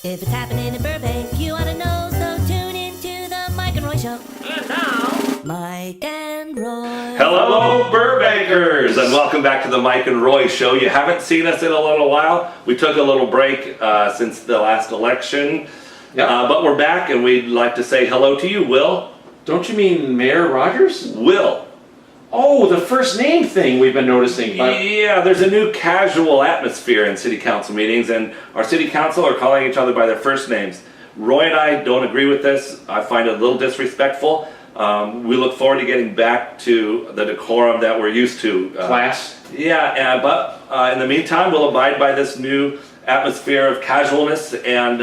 If it's happening in Burbank, you ought to know, so tune into the Mike and Roy Show. And now, Mike and Roy. hello, Burbankers, and welcome back to the Mike and Roy Show. You haven't seen us in a little while. We took a little break since the last election, but we're back, and we'd like to say hello to you, Will. Don't you mean Mayor Rogers? Will. Oh, the first name thing we've been noticing. Yeah, there's a new casual atmosphere in city council meetings, and our city council are calling each other by their first names. Roy and I don't agree with this. I find it a little disrespectful. We look forward to getting back to the decorum that we're used to. Class? Yeah, but in the meantime, we'll abide by this new atmosphere of casualness and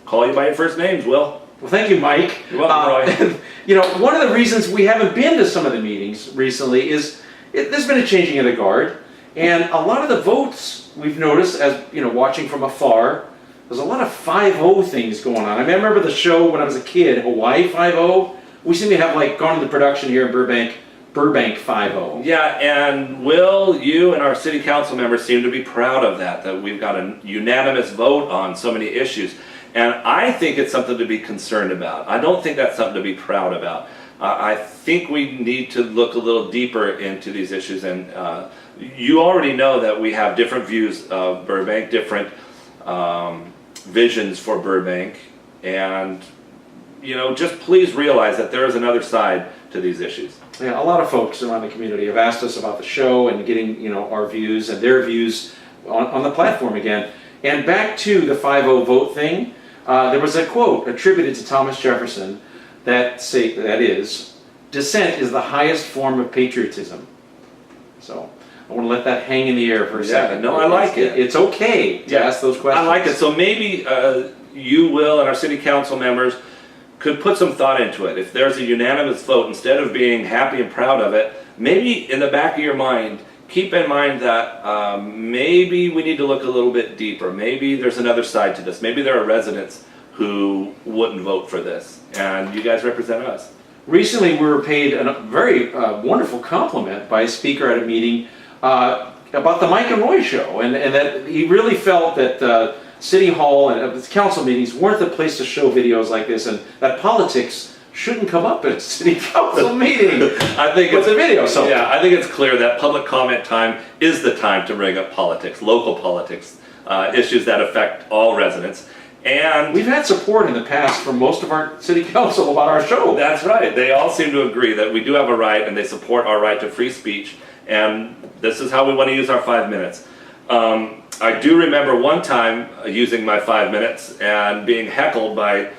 call you by your first names, Will. Well, thank you, Mike. You're welcome, Roy. You know, one of the reasons we haven't been to some of the meetings recently is there's been a changing of the guard, and a lot of the votes we've noticed, as you know, watching from afar, there's a lot of 5-0 things going on. I mean, I remember the show when I was a kid, Hawaii 5-0. We seem to have like gone into production here in Burbank 5-0. Yeah, and Will, you and our city council members seem to be proud of that we've got a unanimous vote on so many issues. And I think it's something to be concerned about. I don't think that's something to be proud about. I think we need to look a little deeper into these issues, and you already know that we have different views of Burbank, different visions for Burbank, and you know, just please realize that there is another side to these issues. Yeah, a lot of folks around the community have asked us about the show and getting, you know, our views and their views on the platform again. And back to the 5-0 vote thing, there was a quote attributed to Thomas Jefferson that is, dissent is the highest form of patriotism. So I want to let that hang in the air for a second. No, I like it. It's okay to ask those questions. I like it. So maybe you, Will, and our city council members could put some thought into it. If there's a unanimous vote, instead of being happy and proud of it, maybe in the back of your mind, keep in mind that maybe we need to look a little bit deeper. Maybe there's another side to this. Maybe there are residents who wouldn't vote for this, and you guys represent us. Recently, we were paid a very wonderful compliment by a speaker at a meeting about the Mike and Roy Show, and that he really felt that City Hall and council meetings weren't the place to show videos like this, and that politics shouldn't come up at a city council meeting. I think it's a video. So yeah, I think it's clear that public comment time is the time to bring up politics, local politics, issues that affect all residents. And we've had support in the past from most of our city council about our show. That's right. They all seem to agree that we do have a right, and they support our right to free speech. And this is how we want to use our 5 minutes. I do remember one time using my 5 minutes and being heckled by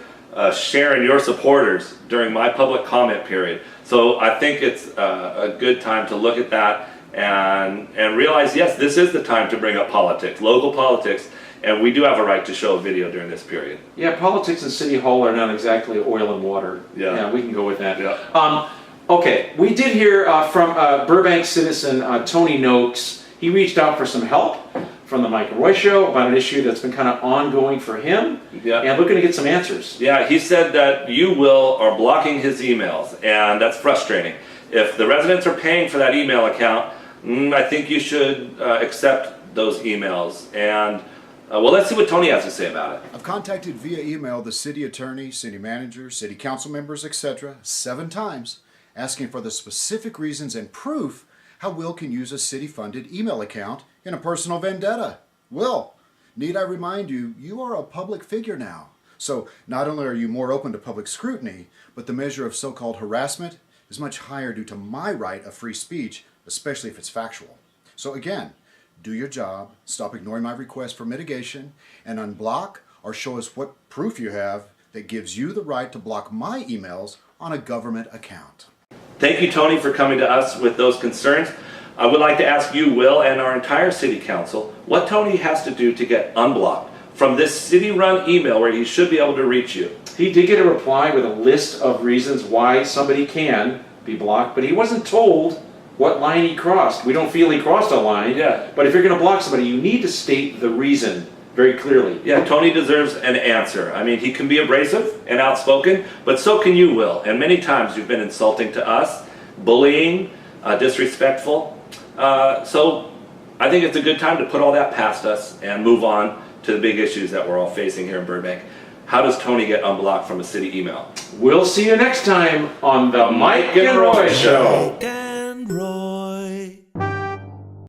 Sharon, your supporters, during my public comment period. So I think it's a good time to look at that and realize, yes, this is the time to bring up politics, local politics, and we do have a right to show a video during this period. Yeah, politics in City Hall are not exactly oil and water. Yeah, we can go with that. Yeah. Okay, we did hear from Burbank citizen Tony Noakes. He reached out for some help from the Mike and Roy Show about an issue that's been kind of ongoing for him, and looking to get some answers. Yeah, he said that you, Will, are blocking his emails, and that's frustrating. If the residents are paying for that email account, I think you should accept those emails. And well, let's see what Tony has to say about it. I've contacted via email the city attorney, city manager, city council members, etc. 7 times, asking for the specific reasons and proof how Will can use a city-funded email account in a personal vendetta. Will, need I remind you, you are a public figure now. So not only are you more open to public scrutiny, but the measure of so-called harassment is much higher due to my right of free speech, especially if it's factual. So again, do your job, stop ignoring my request for mitigation, and unblock or show us what proof you have that gives you the right to block my emails on a government account. Thank you, Tony, for coming to us with those concerns. I would like to ask you, Will, and our entire city council, what Tony has to do to get unblocked from this city-run email where he should be able to reach you. He did get a reply with a list of reasons why somebody can be blocked, but he wasn't told what line he crossed. We don't feel he crossed a line, but if you're going to block somebody, you need to state the reason very clearly. Yeah, Tony deserves an answer. I mean, he can be abrasive and outspoken, but so can you, Will. And many times you've been insulting to us, bullying, disrespectful. So I think it's a good time to put all that past us and move on to the big issues that we're all facing here in Burbank. How does Tony get unblocked from a city email? We'll see you next time on the Mike and Roy Show.